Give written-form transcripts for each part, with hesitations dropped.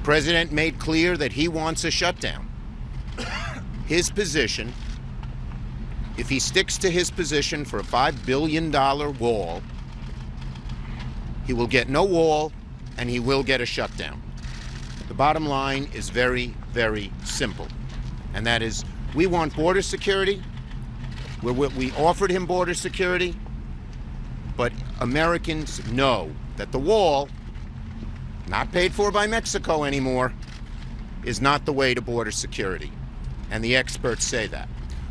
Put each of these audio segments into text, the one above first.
president made clear that he wants a shutdown. His position, if he sticks to his position for a $5 billion wall, he will get no wall and he will get a shutdown. The bottom line is very, very simple. And that is, we want border security. We offered him border security, but Americans know that the wall, not paid for by Mexico anymore, is not the way to border security. And the experts say that.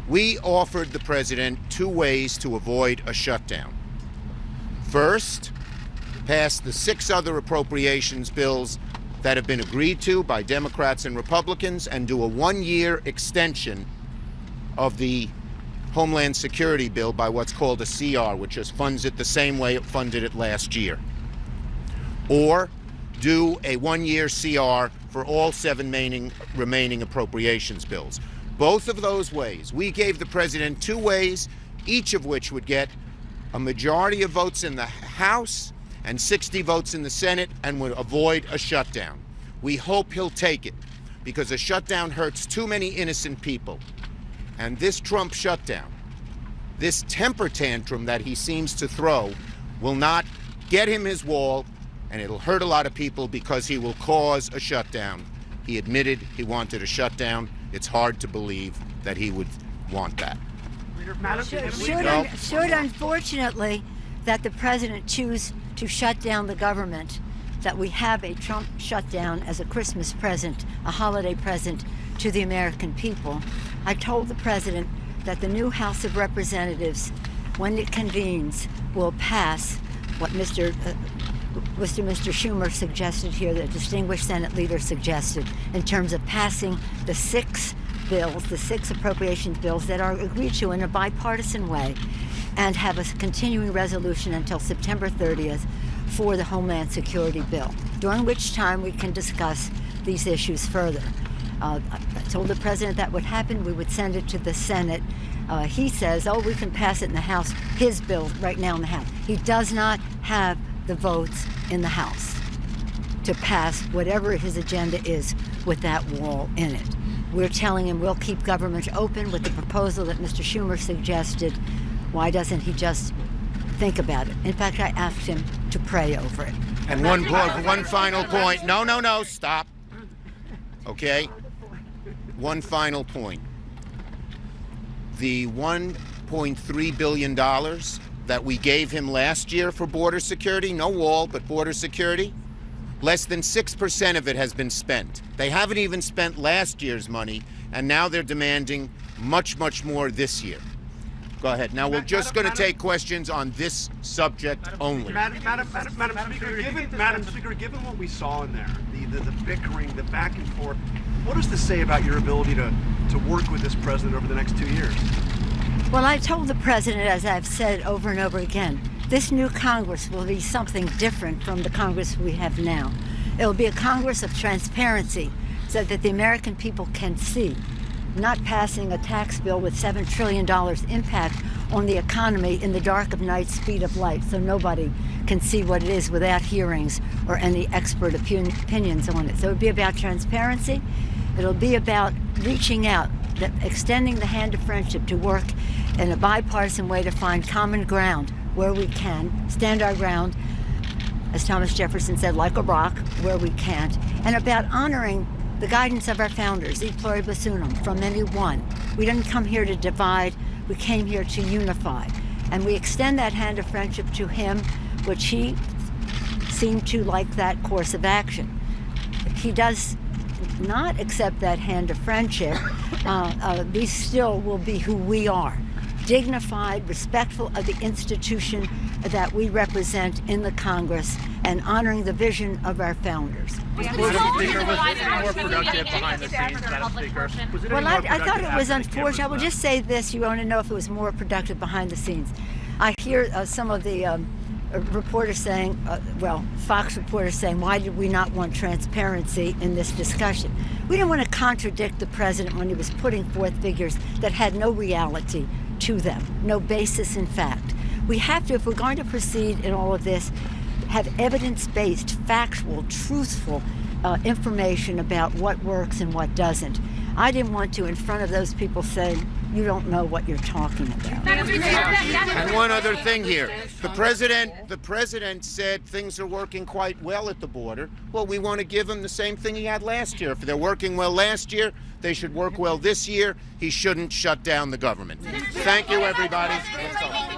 We offered the president two ways to avoid a shutdown. First, pass the 6 other appropriations bills that have been agreed to by Democrats and Republicans and do a 1-year extension of the Homeland Security bill by what's called a CR, which just funds it the same way it funded it last year. Or do a 1-year CR for all 7 remaining appropriations bills. Both of those ways, we gave the president 2 ways, each of which would get a majority of votes in the House and 60 votes in the Senate and would avoid a shutdown. We hope he'll take it, because a shutdown hurts too many innocent people. And this Trump shutdown, this temper tantrum that he seems to throw, will not get him his wall, and it'll hurt a lot of people because he will cause a shutdown. He admitted he wanted a shutdown. It's hard to believe that he would want that. Should unfortunately that the president choose to shut down the government, that we have a Trump shutdown as a Christmas present, a holiday present to the American people, I told the president that the new House of Representatives, when it convenes, will pass what Mr. Schumer suggested here, the distinguished Senate leader suggested, in terms of passing the 6 bills, the 6 appropriations bills that are agreed to in a bipartisan way, and have a continuing resolution until September 30th for the Homeland Security bill, during which time we can discuss these issues further. I told the president that would happen. We would send it to the Senate. He says, oh, we can pass it in the House, his bill right now in the House. He does not have the votes in the House to pass whatever his agenda is with that wall in it. We're telling him we'll keep government open with the proposal that Mr. Schumer suggested. Why doesn't he just think about it? In fact, I asked him to pray over it. And one final point. No, stop. Okay? One final point. The $1.3 billion that we gave him last year for border security, no wall, but border security, less than 6% of it has been spent. They haven't even spent last year's money, and now they're demanding much, much more this year. Go ahead. Now, we're just going to take questions on this subject only. Madam Speaker, given what we saw in there, the bickering, the back and forth, what does this say about your ability to work with this president over the next 2 years? Well, I told the president, as I've said over and over again, this new Congress will be something different from the Congress we have now. It will be a Congress of transparency so that the American people can see, not passing a tax bill with $7 trillion impact on the economy in the dark of night, speed of light, so nobody can see what it is without hearings or any expert opinions on it. So it'll be about transparency. It'll be about reaching out, extending the hand of friendship to work in a bipartisan way to find common ground where we can, stand our ground, as Thomas Jefferson said, like a rock, where we can't, and about honoring the guidance of our founders, e pluribus unum, from many one. We didn't come here to divide, we came here to unify. And we extend that hand of friendship to him, which he seemed to like that course of action. If he does not accept that hand of friendship, we still will be who we are. Dignified, respectful of the institution that we represent in the Congress, and honoring the vision of our founders. Was it more productive behind the scenes, Madam Speaker? Well, I thought it was unfortunate. I will just say this, you want to know if it was more productive behind the scenes. I hear some of the reporters saying, Fox reporters saying, why did we not want transparency in this discussion? We didn't want to contradict the president when he was putting forth figures that had no reality to them, no basis in fact. We have to, if we're going to proceed in all of this, have evidence-based, factual, truthful information about what works and what doesn't. I didn't want to, in front of those people, say, you don't know what you're talking about. And one other thing here. The president said things are working quite well at the border. Well, we want to give him the same thing he had last year. If they're working well last year, they should work well this year. He shouldn't shut down the government. Thank you, everybody. Let's go.